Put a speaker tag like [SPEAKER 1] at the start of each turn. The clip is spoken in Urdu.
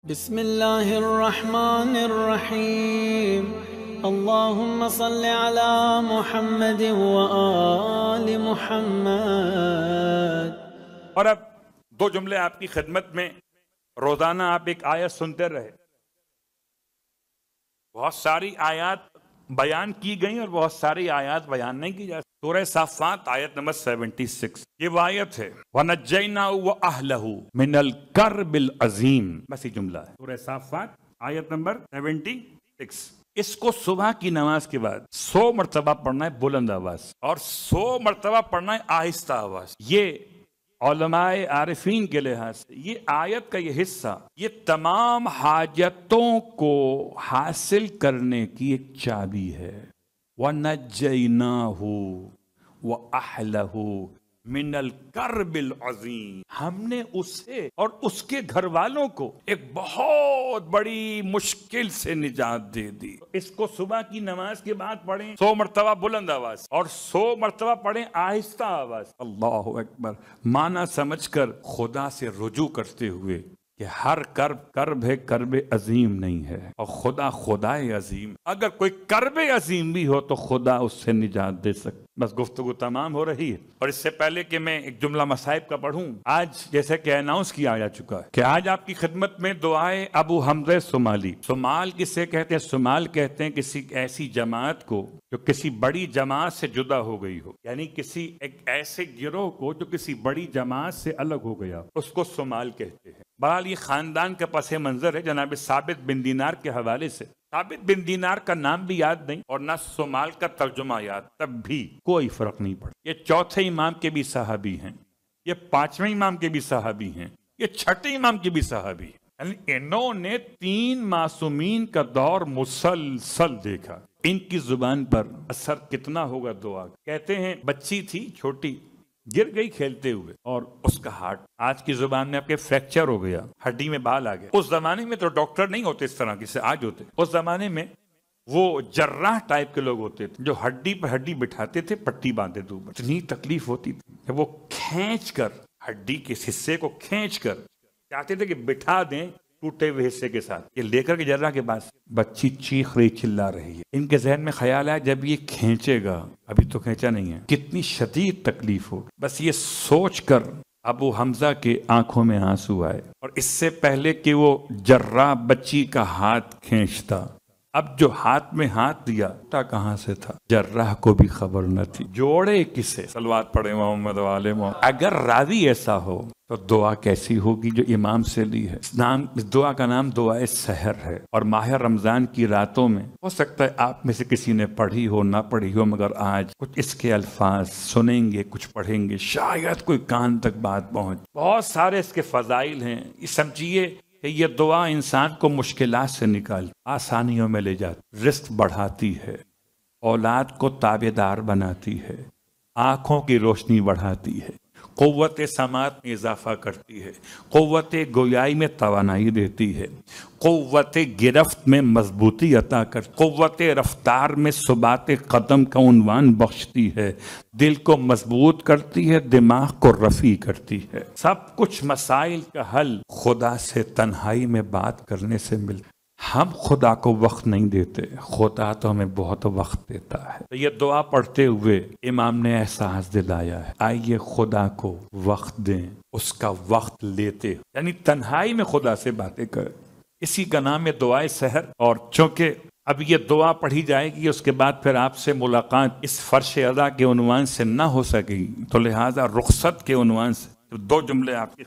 [SPEAKER 1] بسم اللہ الرحمن الرحیم اللہم صل علی محمد وآل محمد۔
[SPEAKER 2] اور اب دو جملے آپ کی خدمت میں، روزانہ آپ ایک آیت سنتے رہے۔ بہت ساری آیات بیان کی گئی اور بہت ساری آیات بیان نہیں کی جا سکتی۔ سورہ صافات آیت نمبر 76، یہ وہ آیت ہے وَنَجَّيْنَاهُ وَأَهْلَهُ مِنَ الْكَرْبِ الْعَظِيمِ، بس یہ جملہ ہے سورہ صافات آیت نمبر 76۔ اس کو صبح کی نماز کے بعد 100 مرتبہ پڑھنا ہے بلند آواز، اور 100 مرتبہ پڑھنا ہے آہستہ آواز۔ یہ علماء عارفین کے لحاظ سے یہ آیت کا یہ حصہ، یہ تمام حاجتوں کو حاصل کرنے کی ایک چابی ہے۔ وَنَجَّيْنَاهُ وَأَهْلَهُ مِنَ الْكَرْبِ الْعَظِيمِ، ہم نے اسے اور اس کے گھر والوں کو ایک بہت بڑی مشکل سے نجات دے دی۔ اس کو صبح کی نماز کے بعد پڑھیں 100 مرتبہ بلند آواز، اور 100 مرتبہ پڑھیں آہستہ آواز۔ اللہ اکبر، معنی سمجھ کر خدا سے رجوع کرتے ہوئے کہ ہر کرب ہے، کرب عظیم نہیں ہے، اور خدا خدائے عظیم، اگر کوئی کرب عظیم بھی ہو تو خدا اس سے نجات دے سکتا۔ بس گفتگو تمام ہو رہی ہے، اور اس سے پہلے کہ میں ایک جملہ مصائب کا پڑھوں، آج جیسے کہ اناؤنس کیا جا چکا ہے کہ آج آپ کی خدمت میں دعائے ابو حمزہ صومالی۔ صومال کسے کہتے ہیں؟ صومال کہتے ہیں کسی ایسی جماعت کو جو کسی بڑی جماعت سے جدا ہو گئی ہو، یعنی کسی ایک ایسے گروہ کو جو کسی بڑی جماعت سے الگ ہو گیا، اس کو صومال کہتے ہیں۔ بہرحال یہ خاندان کا پس منظر ہے جناب ثابت بن دینار کے حوالے سے۔ ثابت بن دینار کا نام بھی یاد نہیں اور نہ صومال کا ترجمہ یاد، تب بھی کوئی فرق نہیں پڑا۔ یہ چوتھے امام کے بھی صحابی ہیں، یہ پانچویں امام کے بھی صحابی ہیں، یہ چھٹے امام کے بھی صحابی ہیں، یعنی انہوں نے 3 معصومین کا دور مسلسل دیکھا۔ ان کی زبان پر اثر کتنا ہوگا دعا۔ کہتے ہیں بچی تھی چھوٹی، گر گئی کھیلتے ہوئے، اور اس کا ہارٹ آج کی زبان میں آپ کے فریکچر ہو گیا، ہڈی میں بال آ گیا۔ اس زمانے میں تو ڈاکٹر نہیں ہوتے اس طرح جیسے آج ہوتے، اس زمانے میں وہ جراح ٹائپ کے لوگ ہوتے تھے جو ہڈی پہ ہڈی بٹھاتے تھے، پٹی باندھتے تھے اوپر۔ اتنی تکلیف ہوتی تھی کہ وہ کھینچ کر ہڈی کے حصے کو کھینچ کر چاہتے تھے کہ بٹھا دیں ٹوٹے ہوئے حصے کے ساتھ۔ یہ لے کر کے جراح کے پاس بچی چیخ رہی، چلا رہی ہے۔ ان کے ذہن میں خیال آیا جب یہ کھینچے گا، ابھی تو کھینچا نہیں ہے، کتنی شدید تکلیف ہوگی۔ بس یہ سوچ کر ابو حمزہ کے آنکھوں میں آنسو آئے، اور اس سے پہلے کہ وہ جراح بچی کا ہاتھ کھینچتا، اب جو ہاتھ میں ہاتھ دیا تا کہاں سے تھا، جراح کو بھی خبر نہ تھی۔ جوڑے کسے؟ صلوات پڑھے محمد والے محمد۔ اگر راوی ایسا ہو تو دعا کیسی ہوگی جو امام سے لی ہے۔ اس دعا کا نام دعائے سحر ہے، اور ماہ رمضان کی راتوں میں ہو سکتا ہے آپ میں سے کسی نے پڑھی ہو نہ پڑھی ہو، مگر آج کچھ اس کے الفاظ سنیں گے، کچھ پڑھیں گے، شاید کوئی کان تک بات پہنچ۔ بہت سارے اس کے فضائل ہیں۔ یہ سمجھیے کہ یہ دعا انسان کو مشکلات سے نکال آسانیوں میں لے جاتی، رزق بڑھاتی ہے، اولاد کو تابع دار بناتی ہے، آنکھوں کی روشنی بڑھاتی ہے، قوت سماعت میں اضافہ کرتی ہے، قوت گویائی میں توانائی دیتی ہے، قوت گرفت میں مضبوطی عطا کرتی، قوت رفتار میں ثبات قدم کا عنوان بخشتی ہے، دل کو مضبوط کرتی ہے، دماغ کو رفیع کرتی ہے۔ سب کچھ مسائل کا حل خدا سے تنہائی میں بات کرنے سے ملتا۔ ہم خدا کو وقت نہیں دیتے، خدا تو ہمیں بہت وقت دیتا ہے۔ تو یہ دعا پڑھتے ہوئے امام نے احساس دلایا ہے، آئیے خدا کو وقت دیں، اس کا وقت لیتے، یعنی تنہائی میں خدا سے باتیں کریں۔ اسی کا نام ہے دعائے سحر، اور چونکہ اب یہ دعا پڑھی جائے گی اس کے بعد پھر آپ سے ملاقات اس فرش ادا کے عنوان سے نہ ہو سکے گی، تو لہٰذا رخصت کے عنوان سے 2 جملے آپ کی